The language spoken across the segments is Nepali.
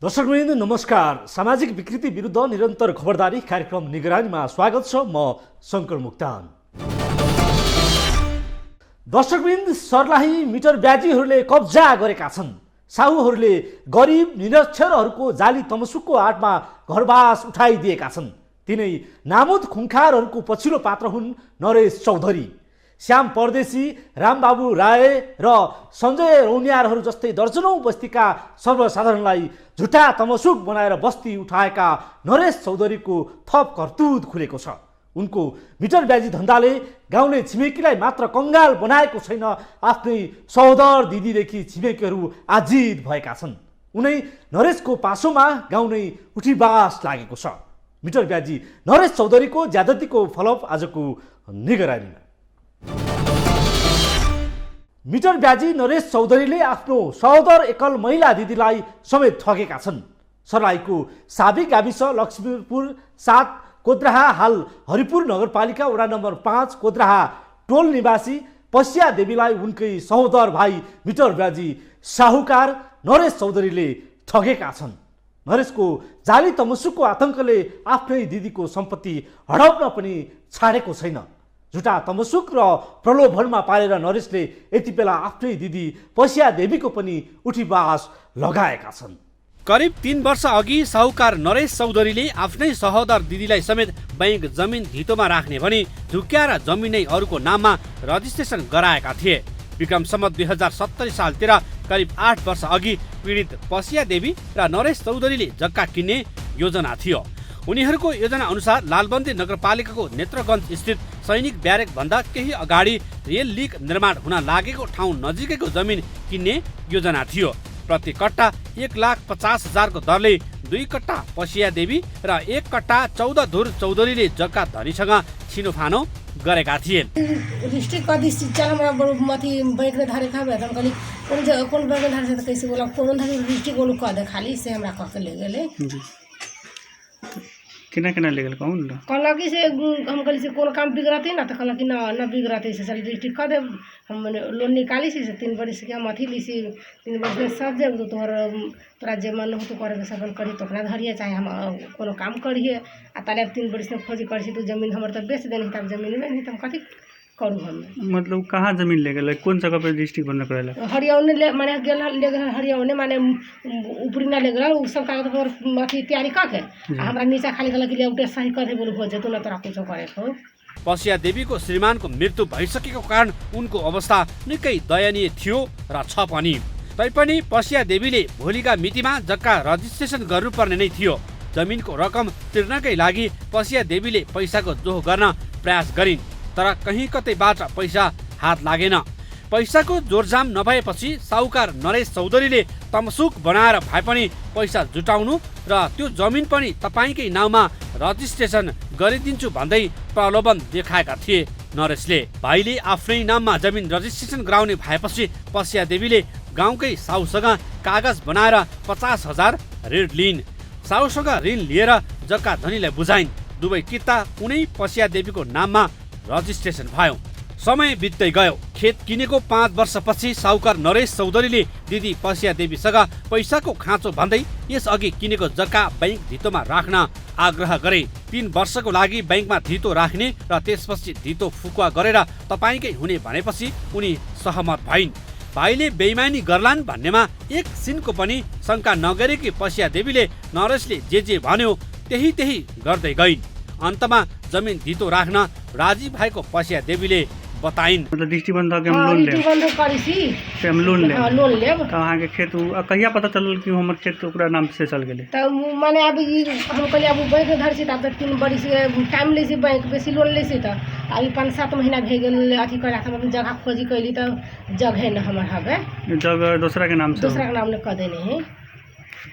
दर्शकवृन्द नमस्कार। सामाजिक विकृति विरुद्ध निरन्तर खबरदारी कार्यक्रम निगरानीमा स्वागत छ। म शङ्कर मुक्तान। दर्शकवृन्द, सर्लाही मिटर ब्याजीहरूले कब्जा गरेका छन्। साहुहरूले गरिब निरक्षरहरूको जाली तमसुकको आडमा घरबास उठाइदिएका छन्। तिनै नामुद खुङ्खारहरूको पछिल्लो पात्र हुन् नरेश चौधरी, श्याम परदेशी, रामबाबु राय र सञ्जय रौनियारहरू जस्तै दर्जनौं बस्तीका सर्वसाधारणलाई झुटा तमसुक बनाएर बस्ती उठाएका नरेश चौधरीको थप करतुत खुलेको छ। उनको मिटर ब्याजी धन्दाले गाउँले छिमेकीलाई मात्र कङ्गाल बनाएको छैन, आफ्नै सहोदर दिदीदेखि छिमेकीहरू आजित भएका छन्। उनै नरेशको पासोमा गाउँ नै उठीबास लागेको छ। मिटर ब्याजी नरेश चौधरीको ज्यादतीको फलप आजको निगरानीमा। मिटर ब्याजी नरेश चौधरीले आफ्नो सहोदर एकल महिला दिदीलाई समेत ठगेका छन्। सर्लाहीको साबी गाविस लक्ष्मीपुर 7 कोद्राहा हाल हरिपुर नगरपालिका वडा नम्बर 5 कोद्राहा टोल निवासी पसिया देवीलाई उनकै सहोदर भाइ मिटर ब्याजी साहुकार नरेश चौधरीले ठगेका छन्। नरेशको जाली तमसुकको आतंकले आफ्नै दिदीको सम्पत्ति हडप्न पनि छाडेको छैन। झुटा तमसुक र प्रलोभनमा पारेर नरेशले यति बेला आफ्नै दिदी पसिया देवीको पनि उठीबास लगाएका छन्। करिब 3 वर्ष अघि साहुकार नरेश चौधरीले आफ्नै सहोदर दिदीलाई समेत बैंक जमिन धितोमा राख्ने भनी झुक्क्याएर जमिन नै अरूको नाममा रजिस्ट्रेसन गराएका थिए। विक्रम सम्वत 2070 सालतिर करिब 8 वर्ष अघि पीडित पसिया देवी र नरेश चौधरीले जग्गा किन्ने योजना थियो। उनीहरूको योजना अनुसार लालबन्दी नगरपालिकाको नेत्रगञ्ज स्थित सैनिक ब्यारेक भन्दा केही अगाडि रेल लिक निर्माण हुन लागेको ठाउँ नजिकैको जमिन किन्ने योजना थियो। प्रति कट्टा 1,50,000 को दरले 2 कट्टा पसिया देवी र 1 कट्टा 14 धुर चौधरीले जग्गा धनीसँग छिनोफानो गरेका थिए। डिस्ट्रिक्ट कति शिक्षा हमरा मथि बैंक रे धारे खा भेटन कली कोन बैंक रे धारे त कैसे बोला कोन धारे डिस्ट्रिक्ट कोन क दे खाली से हमरा क के ले गेले किना ले गेल कौन ल कहला कि से हम कहली से कोन काम बिगड़ते ना त कहला कि ना बिगड़ते से चल डिस्ट्रिक्ट क दे हम लोन निकाली से 3 बरिस के मथि लिसी 3 बरिस में सब जब तोरा जे मन हो तो करे के सबन करी तो अपना धरिए चाहे हम कोनो काम करिए आ ताले 3 बरिस में खोजी करसी तो जमीन हमर त बेच देनी तब जमीन में नहीं त हम कथि करू हम। मतलब कहाँ जमीन ले गेल कौन जगह पे डिस्ट्रिक्ट बनने करेला हरियाणा ले माने गेल ले गेल हरियाणा माने ऊपरी ना ले गेल उ सब कागज पर अथी तैयारी क के हमरा नीचा खाली गला के उठे सही कर दे बोल हो जतो न तोरा कुछ करे हो। पसिया देवीको श्रीमानको मृत्यु भइसकेको कारण उनको अवस्था निकै दयनीय थियो र छ पनि। तैपनि पसिया देवीले भोलिका मितिमा जग्गा रजिस्ट्रेसन गर्नुपर्ने नै थियो। जमिनको रकम तिर्नकै लागि पसिया देवीले पैसाको जोह गर्न प्रयास गरिन्, तर कहीँ कतैबाट पैसा हात लागेन। पैसाको जोरजाम नभएपछि साहुकार नरेश चौधरीले तमसुक बनाएर भए पनि पैसा जुटाउनु र त्यो जमिन पनि तपाईकै नाउँमा रजिस्ट्रेसन गरिदिन्छु भन्दै प्रलोभन देखाएका थिए नरेशले। भाइले आफ्नै नाममा जमिन रजिस्ट्रेसन गराउने भएपछि पसिया देवीले गाउँकै साहुसँग कागज बनाएर 50,000 ऋण लिइन्। साहुसँग ऋण लिएर जग्गा धनीलाई बुझाइन्। दुवै किता उनै पसिया देवीको नाममा रजिस्ट्रेसन भयो। समय बित्दै गयो। खेत किनेको 5 वर्षपछि साहुकार नरेश चौधरीले दिदी पसिया देवीसँग पैसाको खाँचो भन्दै यसअघि किनेको जग्गा बैंक धितोमा राख्न आग्रह गरे। 3 वर्षको लागि बैंकमा धितो राख्ने र त्यसपछि धितो फुकुवा गरेर तपाईकै हुने भनेपछि उनी सहमत भइन्। भाइले बेइमानी गर्लान् भन्नेमा एक सिनको पनि शङ्का नगरेकी पसिया देवीले नरेशले जे भन्यो त्यही गर्दै गइन्। अन्तमा जमिन धितो राख्न राजी भएको पसिया देवीले बताइन्। मतलब डिस्ट्रिक्ट बंद के हम लोन ले हम लोन ले तो वहां के खेत कहिया पता चलल कि हमर खेत ओकरा नाम से चल गेले त माने अब हम कहली अब बैंक धर से तब 3 बरिस टाइम ले से बैंक बेसी लोन ले से त अभी 5-7 महीना भे गेल अथी करा हम जगह खोजी कैली त जगह न हमर हबे जगह दूसरा के नाम ले क देने है।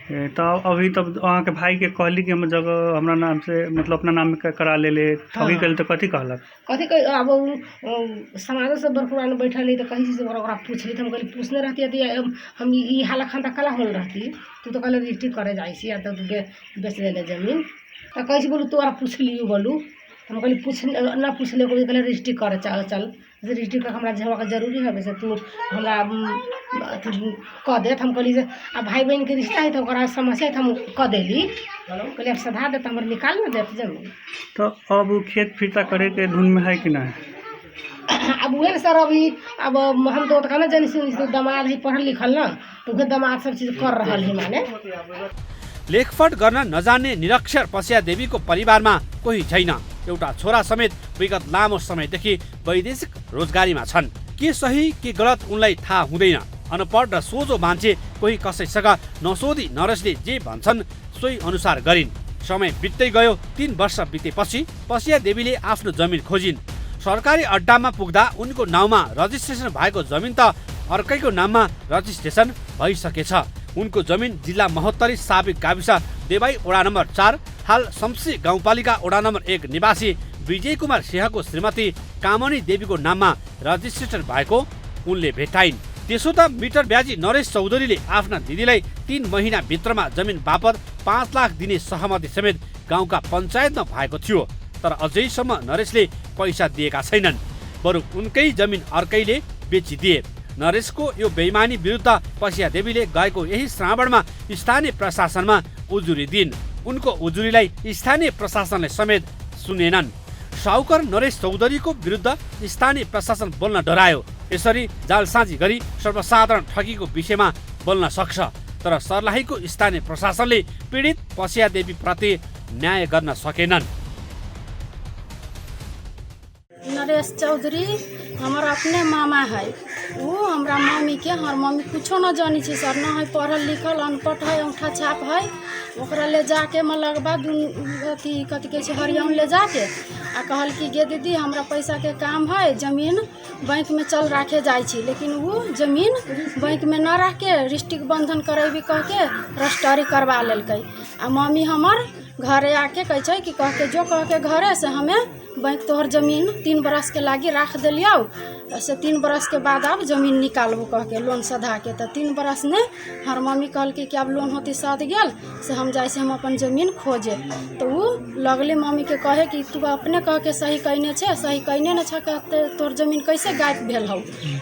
तो अभी तब वहाँ के भाई के कहली कि हम जगह हमरा नाम से मतलब अपना नाम में करा ले ठगी कल तो कथी कहलक कथी अब समाज से बरपुरान बैठल तो कहीं से ओकरा पूछली हम कहली पूछने रहती हम ई हाला खंता कला होल रहती तू तो कहले रजिस्ट्री करे जाइसी या तो बेच देले जमीन तो कैसे बोलू तोरा पूछली बोलू हम कहली पूछ ना पूछले कोई कहले रजिस्ट्री करे चल रजिस्ट्री का हमरा जमा के जरूरी है वैसे तू हमरा अथी कह देत। हम कहली जे अब भाई बहन के रिश्ता है तो ओकरा समस्या है तो हम कह देली कहली अब सधा देत हमर निकाल न देत जमीन। तो अब उ खेत फिरता करे के धुन में है कि ना? अब उहे सर अभी अब हम तो कहना जानी सुनी तो दामाद है पढ़ल लिखल ना तो उहे दामाद सब चीज कर रहल है माने। लेखपट गर्न नजान्ने निरक्षर पसिया देवीको परिवारमा कोही छैन। एउटा छोरा समेत विगत लामो समयदेखि वैदेशिक रोजगारीमा छन्। के सही के गलत उनलाई थाहा हुँदैन। अनपढ र सोझो मान्छे कोही कसैसँग नसोधी नरेशले जे भन्छन् सोही अनुसार गरिन्। समय बित्दै गयो। 3 वर्ष बितेपछि पसिया देवीले आफ्नो जमिन खोजिन्। सरकारी अड्डामा पुग्दा उनको नाउँमा रजिस्ट्रेसन भएको जमिन त अर्कैको नाममा रजिस्ट्रेसन भइसकेछ। उनको जमिन जिल्ला महोत्तरी साबिक गाविस देवाई वडा नम्बर 4 हाल शम्सी गाउँपालिका वडा नम्बर 1 निवासी विजय कुमार सिंहको श्रीमती कामनी देवीको नाममा रजिस्ट्रेसन भएको उनले भेटाइन्। त्यसो त मिटर ब्याजी नरेश चौधरीले आफ्ना दिदीलाई 3 महिना भित्रमा जमिन बापत 5 लाख दिने सहमति समेत गाउँका पञ्चायतमा भएको थियो। तर अझैसम्म नरेशले पैसा दिएका छैनन्। बरु उनकै जमिन अर्कैले बेचिदिए। नरेशको यो बेइमानी विरुद्ध पसिया देवीले गएको यही श्रावणमा स्थानीय प्रशासनमा उजुरी दिइन्। उनको उजुरीलाई स्थानीय प्रशासनले समेत सुनेनन्। साहुकार नरेश चौधरीको विरुद्ध स्थानीय प्रशासन बोल्न डरायो। यसरी जालसाजी गरी सर्वसाधारण ठगीको विषयमा बोल्न सक्छ। तर सर्लाहीको स्थानीय प्रशासनले पीडित पसिया देवी प्रति न्याय गर्न सकेनन्। नरेश चौधरी हमारा अपने मामा है। वो हमारा मम्मी के हर मम्मी कुछो न जानी छे सर, न है पढ़ल लिखल, अनपढ़ है, अंगूठा छाप है। ओकरा ले जाके लगबा अथी कथी कहै छै हरियाणा ले जाके आ कहल कि गे दीदी हमरा पैसा के काम है, जमीन बैंक में चल राखे जाय छी। लेकिन वो जमीन बैंक में न राख के रिस्ट्रिक्ट बंधन करेबी कह के रजिस्ट्री करवा लेलकै। आ मम्मी हमर घरे आके कहे छै कि कह के जो कह के घरे से हमें बैंक तोहर जमीन 3 बरस के लागी राख दिलियो से 3 बरस के बाद अब जमीन निकालबो कह के लोन सधा के। तो 3 बरस ने हर मम्मी कहल कि अब लोन होती सध गेल से हम जाए से हम अपन जमीन खोजे। तो वो लगले मम्मी के कहे कि तू अपने कह के सही कहने छे, सही कहने न छ तोर जमीन कैसे गायब भेल हौ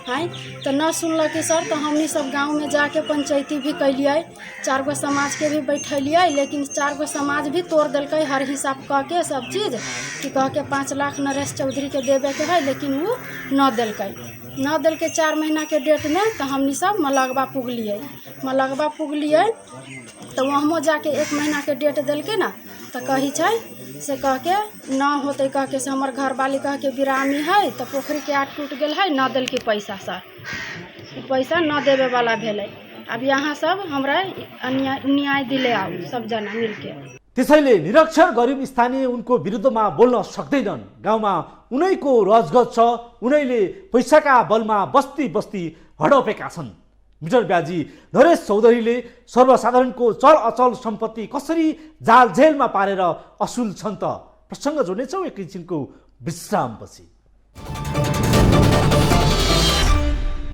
हैं। तो न सुनलक सर। तो हमनी सब गाँव में जाके पंचायती भी कैलिए, 4 गो समाज के भी बैठलिए। लेकिन 4 गो समाज भी तोड़ दिल्क हर हिसाब कह के सब चीज़ कि कह के 5 लाख नरेश चौधरी के देवे के है। लेकिन वो न दिल्क 4 महीना के डेट में। तो हमनी सब मलगवा पुगलिए। तो वहाँ जाके 1 महीना के डेट दिल्के ना। तो कही छै से कह के न होते कह के से हमर घर वाली कह के बिरामी है। तो पोखरी के आट टूट गल है, न दिल्के पैसा सर, पैसा न देवे वाला भेले। अब यहाँ सब हमरा न्याय दिले आओ सब जना मिलके। त्यसैले निरक्षर गरिब स्थानीय उनको विरुद्धमा बोल्न सक्दैनन्। गाउँमा उनैको रजगज छ। उनैले पैसाका बलमा बस्ती बस्ती हडपेका छन्। मिटर ब्याजी नरेश चौधरीले सर्वसाधारणको चल अचल सम्पत्ति कसरी जाल झेलमा पारेर असुल छन् त। प्रसङ्ग जोड्नेछौँ एकैछिनको विश्रामपछि।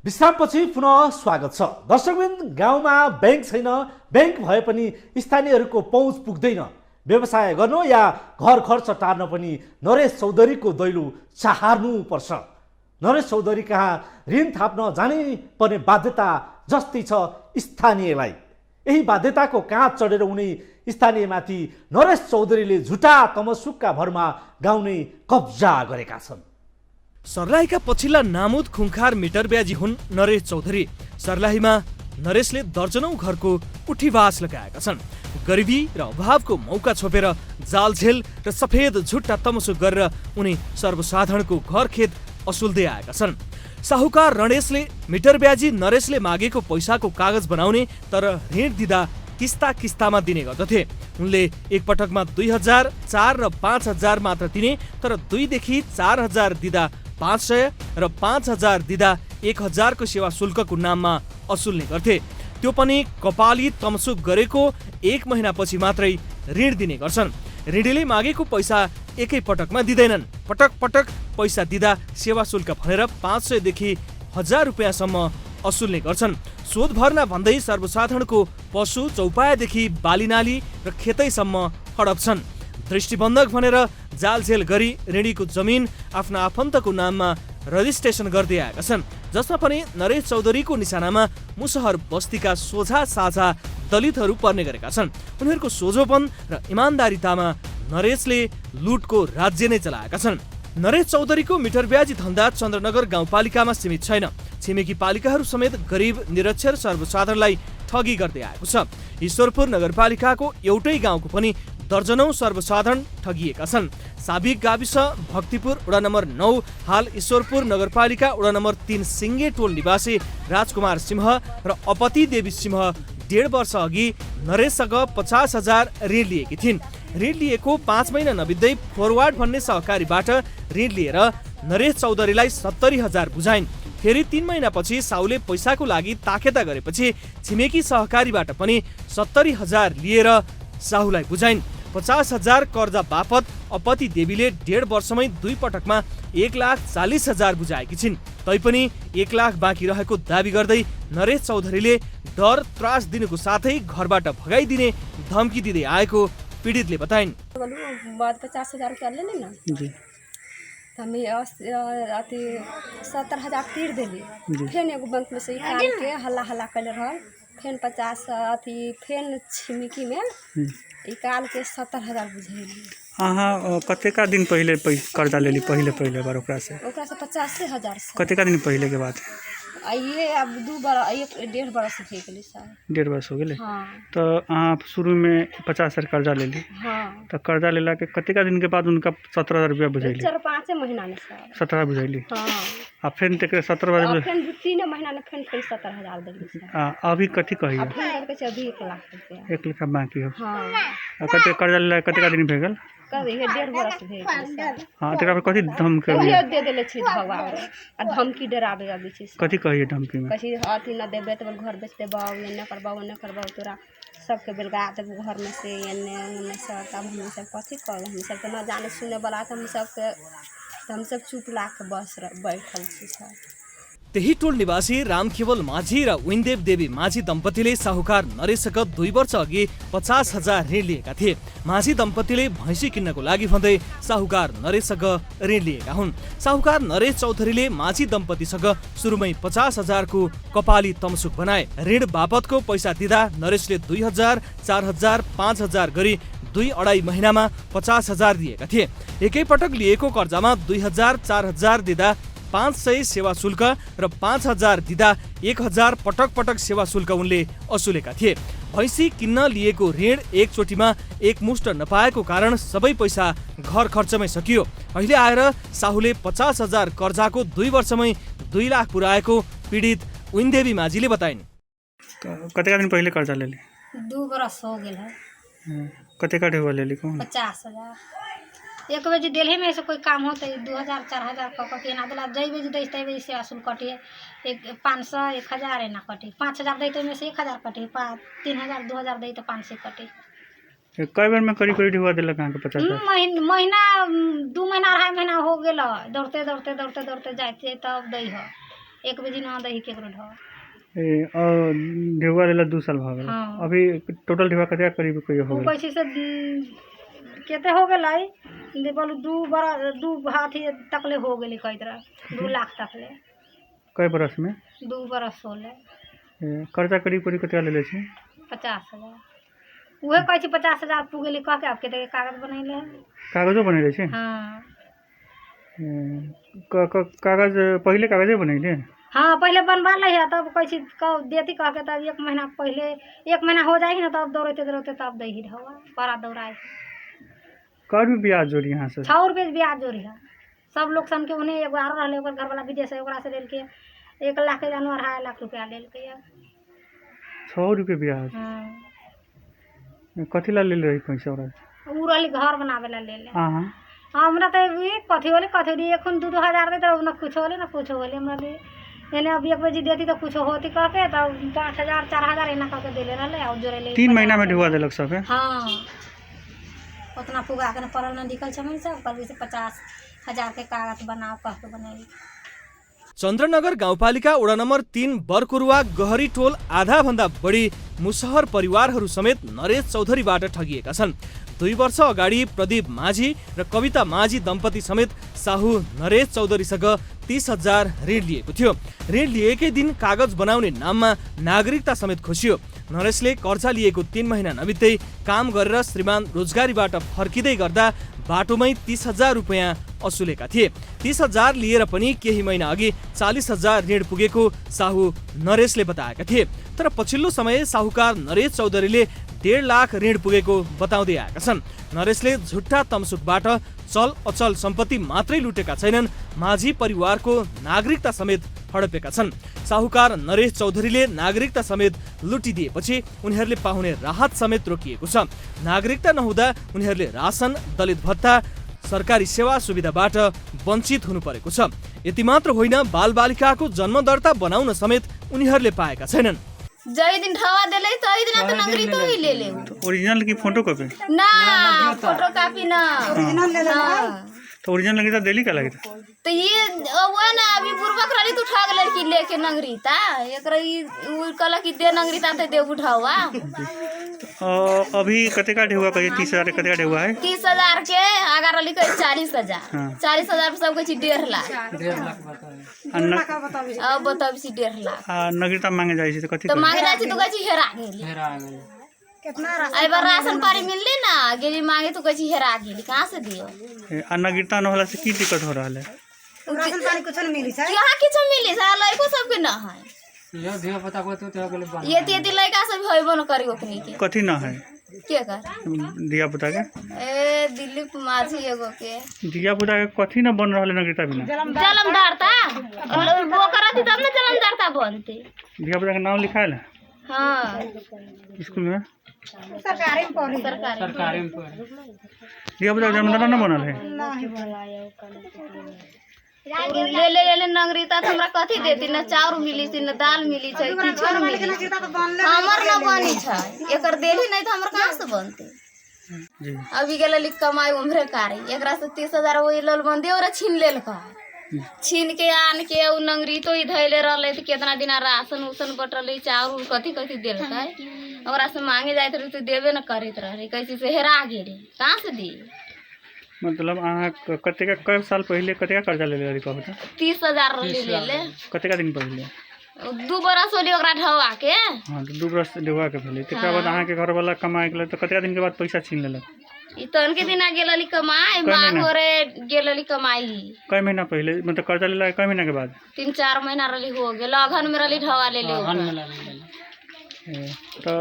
विश्रामपछि पुनः स्वागत छ। दर्शकवृन्द, गाउँमा बैंक छैन। बैंक भए पनि स्थानीयहरूको पहुँच पुग्दैन। व्यवसाय गर्न या घर खर्च टार्न पनि नरेश चौधरीको दैलो चाहार्नु पर्छ। नरेश चौधरी कहाँ ऋण थाप्न जानै पर्ने बाध्यता जस्तै छ स्थानीयलाई। यही बाध्यताको काँध चढेर उनी स्थानीयमाथि नरेश चौधरीले झुटा तमसुकका भरमा गाउँ नै कब्जा गरेका छन्। सर्लाहीका पछिल्ला नामुद खुङखार मिटर ब्याजी हुन् नरेश चौधरी। सर्लाहीमा नरेशले दर्जनौं घरको उठीवास लगाएका छन्। गरिबी र अभावको मौका छोपेर जालझेल र सफेद झुट्टा तमसुक गरेर उनी सर्वसाधारणको घर खेत असुल्दै आएका छन्। साहुकार रणेशले मिटर ब्याजी नरेशले मागेको पैसाको कागज बनाउने तर ऋण दिँदा किस्तामा दिने गर्दथे। उनले एकपटकमा 2000, 4 र 5000 मात्र दिने, तर 2 देखि 4000 दिँदा 500 र 5000 दिँदा 1000 को सेवा शुल्कको नाममा असुल्ने गर्थे। त्यो पनि कपाली तमसुक गरेको 1 महिनापछि मात्रै ऋण दिने गर्छन्। ऋणीले मागेको पैसा एकै पटकमा दिँदैनन्। पटक पटक पैसा दिँदा सेवा शुल्क भनेर 500 देखि 1000 रुपियाँसम्म असुल्ने गर्छन्। सोध भर्ना भन्दै सर्वसाधारणको पशु चौपायादेखि बालीनाली र खेतैसम्म हडप्छन्। दृष्टिबन्धक भनेर जालझेल गरी ऋणीको जमिन आफ्ना आफन्तको नाममा रजिस्ट्रेसन गर्दै आएका छन्, जसमा पनि नरेश चौधरीको निशानामा मुसहर बस्तीका सोझा साझा दलितहरू पर्ने गरेका छन्। उनीहरूको सोझोपन र इमान्दारितामा नरेशले लुटको राज्य नै चलाएका छन्। नरेश चौधरीको मिटर ब्याजी धन्दा चन्द्रनगर गाउँपालिकामा सीमित छैन। छिमेकी पालिकाहरू समेत गरिब निरक्षर सर्वसाधारणलाई ठगी गर्दै आएको छ। ईश्वरपुर नगरपालिकाको एउटै गाउँको पनि दर्जनौं सर्वसाधारण ठगिएका छन्। साबिक गाविस भक्तिपुर वडा नम्बर 9 हाल ईश्वरपुर नगरपालिका वडा नम्बर 3 सिङ्गे टोल निवासी राजकुमार सिंह र अपती देवी सिंह 1.5 वर्ष अघि नरेशसँग 50,000 ऋण लिएकी थिइन्। ऋण लिएको 5 महिना नबित्दै फरवार्ड भन्ने सहकारीबाट ऋण लिएर नरेश चौधरीलाई 70,000 बुझाइन्। फेरि 3 महिनापछि साउले पैसाको लागि ताकेता गरेपछि छिमेकी सहकारीबाट पनि 70,000 लिएर साहुलाई बुझाइन्। 50,000 कर्जा बापत अपती देवीले 1.5 वर्षमै 2 पटकमा 1,40,000 बुझाएकी छिन्। तैपनि 1 लाख बाँकी रहेको दावी गर्दै नरेश चौधरीले डर त्रास दिनुको साथै घरबाट भगाइदिने धम्की दिँदै आएको पीडितले बताइन्। 50,000 रुपया ले ना जी हमें अथी 70,000 तीर देली। फिर एगो बैंक में से निकाल के हल्ला हल्ला कर रहल, फिर 50 अथी फिर छिमिकी में निकाल के 70,000 बुझेली। अहाँ कतेका दिन पहिले कर्जा लेली पहिले बार ओकरा से 85,000 से। कतेका दिन पहिले के बात ये अब 1.5 बरस हो गेली सर। 1.5 वर्ष हो गेले। हाँ तो अहाँ शुरू में 50,000 कर्जा लेली। हाँ तो कर्जा लेला के कतेका दिन के बाद उनका 17,000 रुपया बुझैली। 4-5 महीना में सर 17 बुझैली। हाँ आ फिर तक 17 फिर 3 महीना में फिर 70,000 देली सर। अभी कथी कहिए अब फिर के अभी 1 लाख रुपया। 1 लाख बाकी हो। हाँ कते कर्जा लेला कतेका दिन भए गेल। कभी 1.5 बरस भेल सर। हाँ तकरा पर कथी धमकी उहे दे देले छी भगवान आ धमकी डराबे आबै छी। कथी कहिए धमकी में कथी अथी न देबे तो घर बेच देबौ एने करबौ तोरा सबके बेलगा देबौ घर में से एने सब। तब हम सब कथी कहब, हम सब तो न जाने सुने वाला हम सब चुप ला के बस बैठल छी सर। त्यही टोल निवासी रामकेवल माझी र विन्देव देवी माझी दम्पतिले साहुकार नरेशसँग 2 वर्ष अघि 50,000 ऋण लिएका थिए। माझी दम्पतिले भैँसी किन्नको लागि भन्दै साहुकार नरेशसँग ऋण लिएका हुन्। साहुकार नरेश चौधरीले माझी दम्पतिसँग सुरुमै 50,000 को कपाली तमसुक बनाए। ऋण बापतको पैसा दिँदा नरेशले 2,000, 4,000, 5,000 गरी 2-2.5 महिनामा 50,000 दिएका थिए। एकैपटक लिएको कर्जामा 2,000, 4,000 दिँदा 500 सेवा शुल्क र 5,000 दिँदा 1,000 पटक पटक सेवा शुल्क उनले असुलेका थिए। भैँसी किन्न लिएको ऋण एकचोटिमा एकमुष्ट नपाएको कारण सबै पैसा घर खर्चमै सकियो। अहिले आएर साहुले 50,000 कर्जाको 2 वर्षमै 2 लाख पुर्याएको पीडित विन्देवी माझीले बताइन्। कतेका दिन पहिले कर्जा लेली। 2 बरस हो गेल है। कतेका ढेउवा लेली कौन 50,000 एक बजे डेल्हे में से कोई काम होते 2,000, 4,000 के ना दिला जई बजे दै तई बजे से असूल कटिए 500, 1,000 ना कटे 5,000 दै तो में से 1,000 कटे 3,000, 2,000 दै तो 500 कटे। कई बार में करी ढेउवा देला कहाँ के 50,000 महीना 2 महीना 2.5 महीना हो गेल दौड़ते जाते तब दै ह 1 बजे ना दै केकरो ढ ढेउवा लेला 2 साल भ गेल। अभी टोटल ढेउवा कतेका करीब कोई हो गेल। पैसे से केते हो गेलै बोलू 2 हाथी तकले हो गेलै कई तरह 2 लाख तकले। कई बरस में 2 बरस होले। कर्जा करीब कतेका लेले छी 50,000 उहे कहै छी 50,000 पु गेलै कह के अब केते कागज बनैले कागजो बनैले छी। हां कागज पहिले कागजे बनैले। हाँ पहले बनवा लै है तब कहै छी देती कह के तब 1 महीना पहले 1 महीना हो जाएगी ना तब दौड़ते तब दै ही ढवा पारा दौड़ाए। कर भी ब्याज जोड़ी यहाँ से 6 रुपये ब्याज जोड़ी है। सब लोग सन के उन्हें एगो आरो रहले ओकर घर वाला विदेश है ओकरा से लेल के 1 लाख के जानवर 2.5 लाख रुपया लेल के 6 रुपये ब्याज। हां कथी ला लेल रही पैसा ओरा उ रहली घर बनावे ला ले ले। हां हमरा त कथी होली एखन 2,000 दे त न कुछ होले न कुछ होले हमरा ले एने अब 1 बजे देती तो कुछ होती कह के तब 5,000, 4,000 एना कह के देले रहले और जोड़े 3 महीना में ढुआ देलक सब। हां उतना पुगा के न पड़ल न निकल छमन सब कल से 50,000 के कागज बनाओ कह के बनाई। चन्द्रनगर गाउँपालिका वडा नम्बर 3 बरकुरुवा गहरी टोल आधा भन्दा बढी मुसहर परिवारहरू समेत नरेश चौधरीबाट ठगिएका छन्। 2 वर्ष अगाडि प्रदीप माझी र कविता माझी दम्पति समेत साहु नरेश चौधरीसँग 30,000 ऋण लिएको थियो। ऋण लिएकै दिन कागज बनाउने नाममा नागरिकता समेत खोसियो। नरेशले कर्जा लिएको 3 महिना नबित्दै काम गरेर श्रीमान रोजगारीबाट फर्किँदै गर्दा बाटोमै 30,000 रुपियाँ असुलेका थिए। 30,000 लिएर पनि केही महिना अघि 40,000 ऋण पुगेको साहु नरेशले बताएका थिए। तर पछिल्लो समय साहुकार नरेश चौधरीले 1.5 लाख ऋण पुगेको बताउँदै आएका छन्। नरेशले झुट्टा तमसुकबाट चल अचल सम्पत्ति मात्रै लुटेका छैनन्, माझी परिवारको नागरिकता समेत हडपेका छन्। साहुकार नरेश चौधरीले नागरिकता समेत लुटिदिएपछि उनीहरूले पाउने राहत समेत रोकिएको छ। नागरिकता नहुँदा उनीहरूले रासन, दलित भत्ता, सरकारी सेवा सुविधाबाट वञ्चित हुनु परेको छ। यति मात्र होइन, बालबालिकाको जन्म दर्ता बनाउन समेत उनीहरूले पाएका छैनन्। जय दिन ठवा देले तो दिन तो नगरी तो ही ले ले ओरिजिनल की फोटो कॉपी ना फोटो कॉपी ना ओरिजिनल ले ले तो ओरिजिनल लगी तो दिल्ली का लगी था तो ये वो ना अभी पूर्वक रही तो उठा के लड़की लेके नगरी ता एकरा ई कला की दे नगरी ता ते दे उठावा। अभी कते का ढेवा कहे 30,000 कते का ढेवा है 30,000 के अगर वाली कहे 40,000 40,000 सब कुछ 1.5 लाख अब बताओ 1.5 लाख नगरीता मांगे जाई छी तो कते तो मांगे जाई तो कची हेरा गेली कितना राशन पानी मिलली ना गेली मांगे तो कची हेरा गेली कहां से दियो आ नगरीता न होला से की दिक्कत हो रहल है राशन पानी कुछ नहीं मिली है यहाँ किछ मिली सारा लइको सबके न है ये दिया पता को तो गेले बन ये तेती लइका सब होइबो न करी ओकनी के कथी न है के कर दिया पुता के ए दिलीप माझी एगो के दिया पुता के कथी न बन रहल नगरीता बिना जलमदारता वो करती तब न जलमदारता बनती दिया पुता के नाम लिखायल है हां स्कूल में सरकारी में पढ़ी सरकारी में दिया पुता जमींदार न बनल है ले ले ले नगरीता हमरा कथी देती न चाउर मिली थी न दाल मिली छै किछो न मिली हमर न बनी छै एकर देली नहीं त हमर कहां से बनते जी अभी गेल लिख कमाई उम्रे कारी एकरा से 30,000 ओइ लल बंदे और छीन लेल का छीन के आन के उ नंगरी तो ई धैले रहले त केतना दिन राशन उसन बटले चाउर कथी कथी देल है ओकरा से मांगे जाइत रही तो देबे न करैत रही कैसे से हेरा गेली कहां से दी मतलब अहाँ कते का कई साल पहले कते का कर्जा ले ले कहू त 30,000 ले ले कते का दिन पहले 2 बरस होली ओकरा ढवा के हां तो 2 बरस देवा के भेले तकरा बाद अहाँ के घर वाला कमाए गेल त कते दिन के बाद पैसा छीन लेलक ई तन के दिन गेलली कमाई मांग रे गेलली कमाई कई महीना पहले मतलब कर्जा लेला कई महीना के बाद 3-4 महीना रली हो गेल अघन में रली ढवा ले ले तो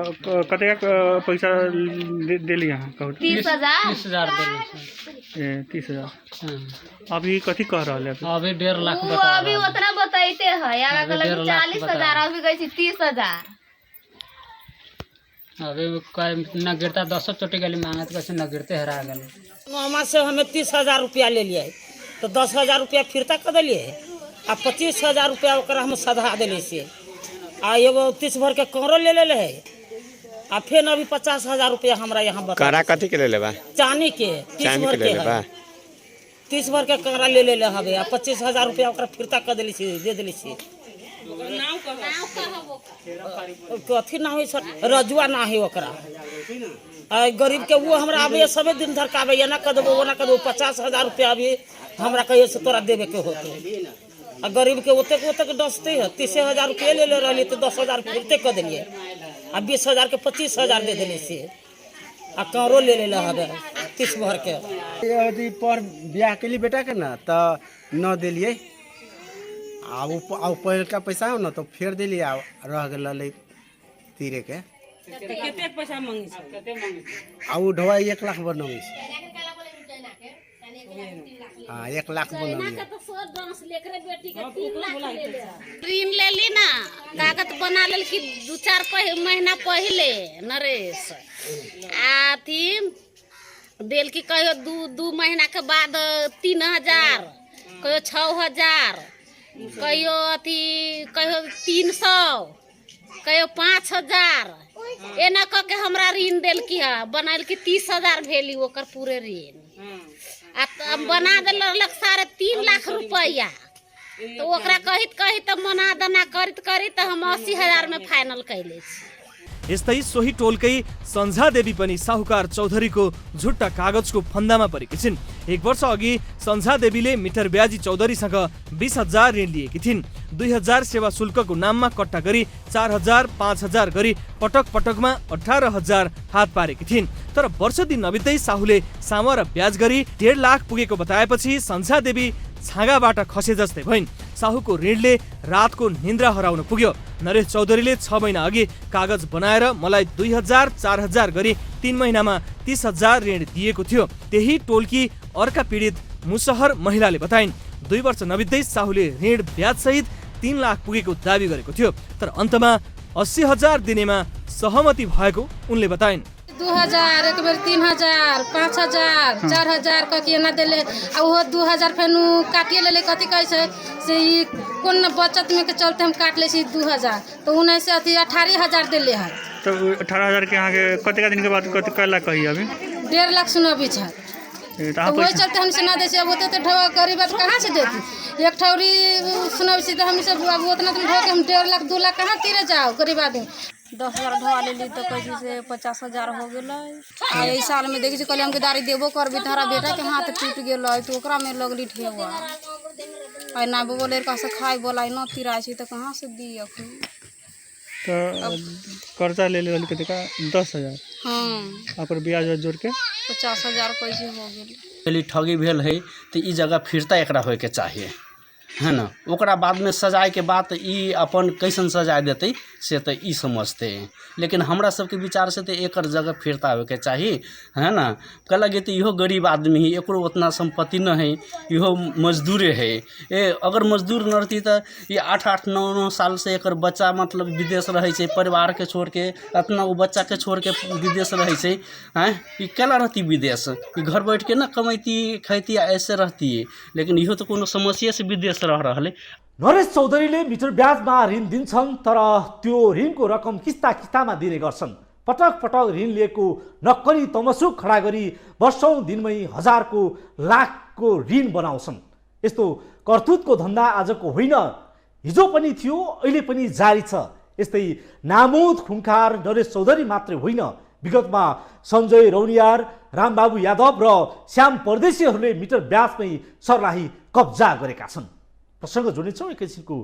कते का पैसा देली अहाँ कहू 30,000 ए 30,000 अभी कथी कह रहल है अभी 1.5 लाख वो अभी उतना बताइते है आगा कहलक 40,000 अभी कहै छी 30,000 अभी न गिरता 10 चोटी गली मांगे तो कैसे न गिरते हेरा गए मामा से हमें 30,000 रुपया ले लिए तो 10,000 रुपया फिरता कर दिलिए आ 25,000 रुपया ओकरा हम सधा दिले से आ एगो 30 भर के करो ले ले है आ फिर अभी 50,000 रुपया हमरा यहाँ बता करा कथी के ले लेबा चांदी के 30 भर के है 30 भर के करा ले ले हवे आ 25,000 रुपया ओकरा फिरता कर दिली से दे दिली से कथी ना हो सर रजुआ ना है ओकरा आ गरीब के वो हमरा आबे सबे दिन धरकाबे या ना कर देबो वो ना कर देबो 50,000 रुपया अभी हमरा कहिए से तोरा देवे के होते आ गरीब के ओते डसते है 30,000 रुपया ले ले रहली तो 10,000 फिरते कर दिलिए आ 20,000 के 25,000 दे दिले से आ करो ले ले हवे 30 भर के यदि पर ब्याह के लिए बेटा के ना तो न दिलिए आ पहल का पैसा हो ना तो फेर दिलिए आ रह गए तीरे के केते पैसा मांगी आ उ ढवा 1 लाख बनौनी हाँ 1 लाख बनौनी ऋण ले ली ना कागज बना लेल की 2-4 महीना पहले नरेश आथी देल की कहियो 2 महीना के बाद 3,000 कहियो 6,000 कहियो अथी कहियो 300 कहियो 5,000 एना क के हमरा ऋण देल की है बनाल की 30,000 भेली ओकर पूरे ऋण आ बना देल 3.5 लाख रुपया तो ओकरा कहित तो मना दना करित हम 80,000 में फाइनल कैले छी। यस्तै सोही टोलकै सन्झा देवी पनि साहुकार चौधरीको झुट्टा कागजको फन्दामा परेकी छिन्। 1 वर्ष अघि सन्झा देवीले मिटर ब्याजी चौधरीसँग 20,000 ऋण लिएकी थिइन्। 2,000 सेवा शुल्कको नाममा कट्टा गरी 4,000, 5,000 गरी पटक पटकमा 18,000 हात पारेकी थिइन्। तर वर्ष दिन नबित्दै साहुले साम र ब्याज गरी 1.5 लाख पुगेको बताएपछि सन्झा देवी छाँगाबाट खसे जस्तै भइन्। साहुको ऋणले रातको निन्द्रा हराउन पुग्यो। नरेश चौधरीले 6 महिना अघि कागज बनाएर मलाई 2,000, 4,000 गरी 3 महिनामा 30,000 ऋण दिएको थियो। त्यही टोलकी अर्का पीडित मुसहर महिलाले बताइन्। 2 वर्ष नबित्दै साहुले ऋण ब्याजसहित 3 लाख पुगेको दावी गरेको थियो। तर अन्तमा 80,000 दिनेमा सहमति भएको उनले बताइन्। 2,000 एक बेर 3,000 5,000 4,000 कके ना देले आ वो 2,000 फेनु काटिए लेले कथी कहै छै से ई कोन बचत में के चलते हम काट ले छी 2,000 तो 19 से अथी 18,000 देले है। तो 18,000 के यहाँ के कतेक दिन के बाद कते कहला कही अभी 1.5 लाख सुनबी छै। तो वही चलते हम से ना दे छै। अब तो ढवा गरीब कहाँ से देती। एक ठौरी सुनबी छी तो हम सब अब उतना तुम ढवा के हम 1.5 लाख 2 लाख कहाँ तीरे जाओ गरीब आदमी। 10,000 ढवा ले ली तो कैसे से 50,000 हो गेल। एहि साल में देखी कहले हमके दारी देबो करबी तारा बेटा के हाथ टूट गेल तो ओकरा में लगली ठेवा आ ना बोले का से खाई बोलाई न तिराई छी तो कहाँ से दी अखन। तो कर्जा ले ले कते का 10,000। हां पर ब्याज जोड़ के 50,000 कैसे हो गेल। पहले ठगी भेल है तो ई जगह फिरता एकरा होय के चाहिए है ना। ओकरा बाद में सजाए के बाद ई अपन कैसन सजाए देते से तो ई समझते हैं। लेकिन हमरा सबके विचार से तो एकर जगह फिरता होके चाहिए है ना। कहला कि तो इहो गरीब आदमी है, एकरो उतना संपत्ति न है, इहो मजदूरे है। अगर मजदूर न रहती तो ये 8-8, 9-9 साल से एकर बच्चा मतलब विदेश रहे छे, परिवार के छोड़ के अपना वो बच्चा के छोड़ के विदेश रहे छे हैं। ये केला रहती विदेश, ये घर बैठ के ना कमैती खैती ऐसे रहती है। लेकिन इहो तो कोनो समस्या से विदेश रह रहले। नरेश चौधरीले मिटर ब्याजमा ऋण दिन्छन् तर त्यो ऋणको रकम किस्तामा दिने गर्छन्। पटक पटक ऋण लिएको नक्कली तमसुक खडा गरी वर्षौं दिनमै हजारको लाखको ऋण बनाउँछन्। यस्तो करतुतको धन्दा आजको होइन, हिजो पनि थियो, अहिले पनि जारी छ। यस्तै नामुद खुङ्खार नरेश चौधरी मात्रै होइन, विगतमा सञ्जय रौनियार, रामबाबु यादव र श्याम परदेशीहरूले मिटर ब्याजमै सर्लाही कब्जा गरेका छन्। प्रसङ्ग जोड्नेछौँ एकैछिनको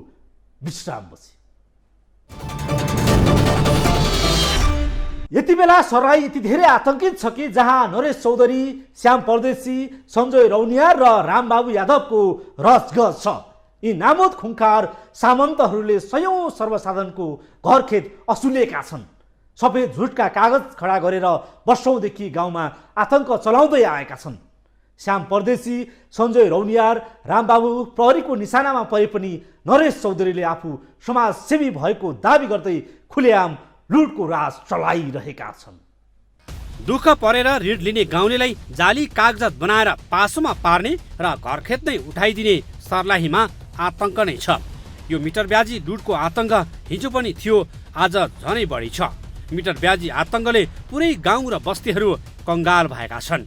विश्रामपछि। यति बेला सर्लाही यति धेरै आतंकित छ कि जहाँ नरेश चौधरी, श्याम परदेशी, सञ्जय रौनियार र रामबाबु यादवको रसगस छ। यी नामुद खुङ्खार सामन्तहरूले सयौं सर्वसाधारणको घरखेत असुलेका छन्। सबै झुटका कागज खडा गरेर वर्षौंदेखि गाउँमा आतंक चलाउँदै आएका छन्। श्याम परदेशी, सञ्जय रौनियार, रामबाबु प्रहरीको निशानामा परे पनि नरेश चौधरीले आफू समाजसेवी भएको दावी गर्दै खुलेआम लुटको राज चलाइरहेका छन्। दुःख परेर ऋण लिने गाउँलेलाई जाली कागजात बनाएर पासोमा पार्ने र घरखेत नै उठाइदिने सर्लाहीमा आतंक नै छ। यो मिटर ब्याजी लुटको आतंक हिजो पनि थियो, आज झनै बढी छ। मिटर ब्याजी आतंकले पुरै गाउँ र बस्तीहरू कंगाल भएका छन्,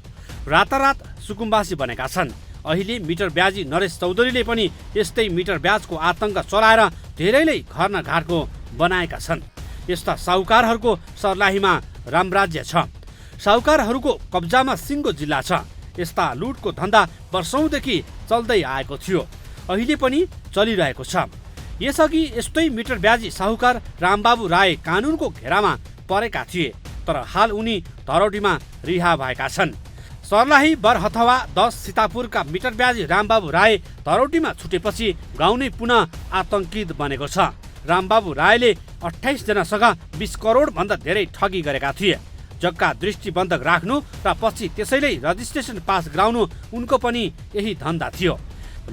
रातारात सुकुम्बासी बनेका छन्। अहिले मिटर ब्याजी नरेश चौधरीले पनि यस्तै मिटर ब्याजको आतंक चलाएर धेरैले घर न घाटको बनाएका छन्। यस्ता साहुकारहरूको सर्लाहीमा रामराज्य छ। साहुकारहरूको कब्जामा सिङ्गो जिल्ला छ। यस्ता लुटको धन्दा वर्षौंदेखि चल्दै आएको थियो, अहिले पनि चलिरहेको छ। यसअघि यस्तै मिटर ब्याजी साहुकार रामबाबु राय कानुनको घेरामा परेका थिए, तर हाल उनी धरौटीमा रिहा भएका छन्। सर्लाही बरहथवा 10 सीतापुरका मिटर ब्याजी रामबाबु राय धरौटीमा छुटेपछि गाउँ नै पुनः आतंकित बनेको छ। रामबाबु रायले 28 जनासँग 20 करोड भन्दा धेरै ठगी गरेका थिए। जग्गा दृष्टिबन्धक राख्नु र पछि त्यसैले रजिस्ट्रेसन पास गराउनु उनको पनि यही धन्दा थियो।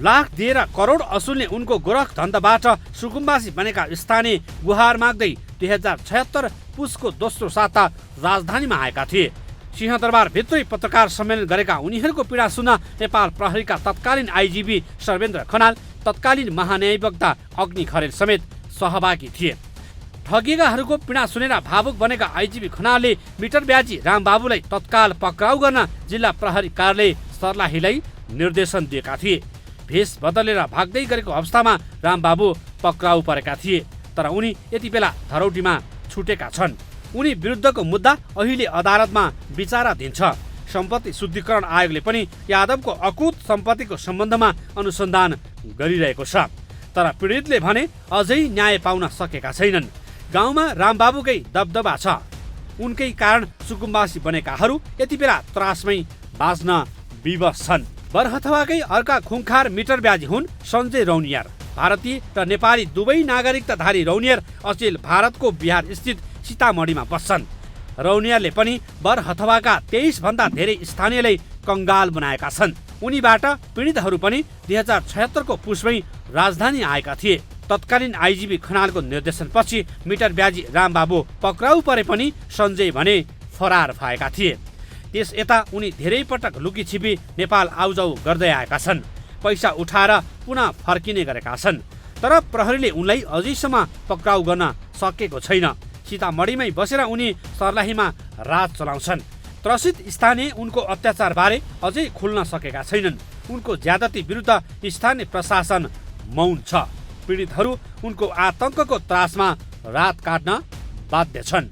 लाख दिएर करोड असुल्ने उनको गोरख धन्दाबाट सुकुम्बासी बनेका स्थानीय गुहार माग्दै 2076 पुसको दोस्रो साता राजधानीमा आएका थिए। सिंहदरबार भित्रै पत्रकार सम्मेलन गरेका उनीहरूको पीडा सुन्न नेपाल प्रहरीका तत्कालीन आइजिबी सर्वेन्द्र खनाल, तत्कालीन महान्यायवक्ता अग्नि खरेल समेत सहभागी थिए। ठगिएकाहरूको पीडा सुनेर भावुक बनेका आइजिबी खनालले मिटर ब्याजी रामबाबुलाई तत्काल पक्राउ गर्न जिल्ला प्रहरी कार्यालय सर्लाहीलाई निर्देशन दिएका थिए। भेष बदलेर भाग्दै गरेको अवस्थामा रामबाबु पक्राउ परेका थिए, तर उनी यति बेला धरौटीमा छुटेका छन्। उनी विरुद्धको मुद्दा अहिले अदालतमा विचाराधीन छ। सम्पत्ति शुद्धिकरण आयोगले पनि यादवको अकुत सम्पत्तिको सम्बन्धमा अनुसन्धान गरिरहेको छ। तर पीडितले भने अझै न्याय पाउन सकेका छैनन्। गाउँमा रामबाबुकै दबदबा छ। उनकै कारण सुकुम्बासी बनेकाहरू यति बेला त्रासमै बाँच्न विवश छन्। बरहथवाकै अर्का खुङखार मिटर ब्याजी हुन् सञ्जय रौनियार। भारतीय र नेपाली दुवै नागरिकताधारी रौनियार अचेल भारतको बिहार स्थित सीतामढीमा बस्छन्। रौनियारले पनि बरहथवाका 23 भन्दा धेरै स्थानीयलाई कंगाल बनाएका छन्। उनीबाट पीडितहरू पनि 2076 को पुसमै राजधानी आएका थिए। तत्कालीन आइजिपी खनालको निर्देशनपछि मिटर ब्याजी रामबाबु पक्राउ परे पनि सञ्जय भने फरार भएका थिए। त्यस यता उनी धेरै पटक लुकी छिपी नेपाल आउजाउ गर्दै आएका छन्। पैसा उठाएर पुनः फर्किने गरेका छन्। तर प्रहरीले उनलाई अझैसम्म पक्राउ गर्न सकेको छैन। सीतामढीमै बसेर उनी सर्लाहीमा राज चलाउँछन्। त्रसित स्थानीय उनको अत्याचारबारे अझै खुल्न सकेका छैनन्। उनको ज्यादती विरुद्ध स्थानीय प्रशासन मौन छ। पीडितहरू उनको आतंकको त्रासमा रात काट्न बाध्य छन्।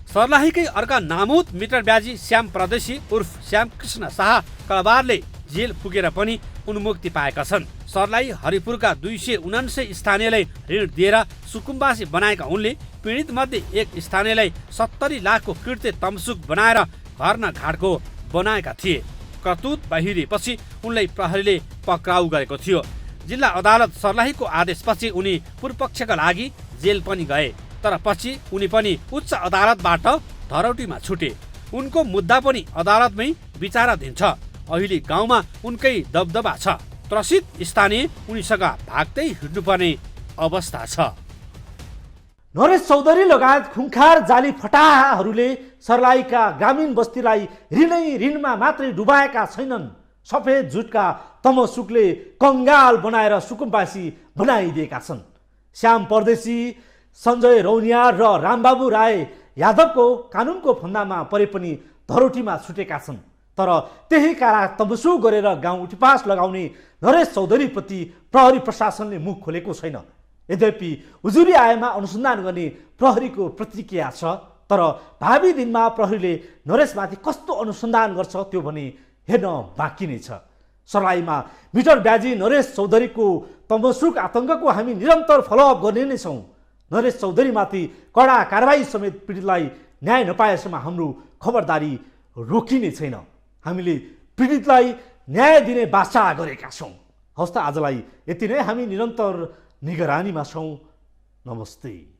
सर्लाहीकै अर्का नामुद मिटर ब्याजी श्याम प्रदेशी उर्फ श्याम कृष्ण शाह कलबारले जेल पुगेर पनि उन्मुक्ति पाएका छन्। सर्लाही हरिपुरका 279 स्थानीयलाई ऋण दिएर सुकुम्बासी बनाएका उनले पीडित मध्ये एक स्थानीयलाई 70 लाखको कृत्य तमसुक बनाएर घर न घाटको बनाएका थिए। करतुत बाहिरिएपछि उनलाई प्रहरीले पक्राउ गरेको थियो। जिल्ला अदालत सर्लाहीको आदेशपछि उनी पूर्वपक्षका लागि जेल पनि गए। तर पछि उनी पनि उच्च अदालतबाट धरौटीमा छुटे। उनको मुद्दा पनि अदालतमै विचाराधीन छ। अहिले गाउँमा उनकै दबदबा छ। त्रसित स्थानीय उनीसँग भाग्दै हिँड्नुपर्ने अवस्था छ। नरेश चौधरी लगायत खुङखार जाली फटाहाहरूले सर्लाहीका ग्रामीण बस्तीलाई ऋणमा मात्रै डुबाएका छैनन्। सफेद झुटका तमसुकले कंगाल बनाएर सुकुम्बासी बनाइदिएका छन्। श्याम परदेशी, सञ्जय रौनियार र रामबाबु राय यादवको कानुनको फन्दामा परे पनि धरोटीमा छुटेका छन्। तर त्यही कारा तमसुक गरेर गाउँ उठिपास लगाउने नरेश चौधरीप्रति प्रहरी प्रशासनले मुख खोलेको छैन। यद्यपि उजुरी आएमा अनुसन्धान गर्ने प्रहरीको प्रतिक्रिया छ। तर भावी दिनमा प्रहरीले नरेशमाथि कस्तो अनुसन्धान गर्छ त्यो भने हेर्न बाँकी नै छ। सर्लाहीमा मिटर ब्याजी नरेश चौधरीको तमसुक आतंकको हामी निरन्तर फलोअप गर्ने नै छौँ। नरेश चौधरीमाथि कडा कारबाही समेत पीडितलाई न्याय नपाएसम्म हाम्रो खबरदारी रोकिने छैन। हामीले पीडितलाई न्याय दिने वाचा गरेका छौँ। हवस् त आजलाई यति नै। हामी निरन्तर निगरानीमा छौँ। नमस्ते।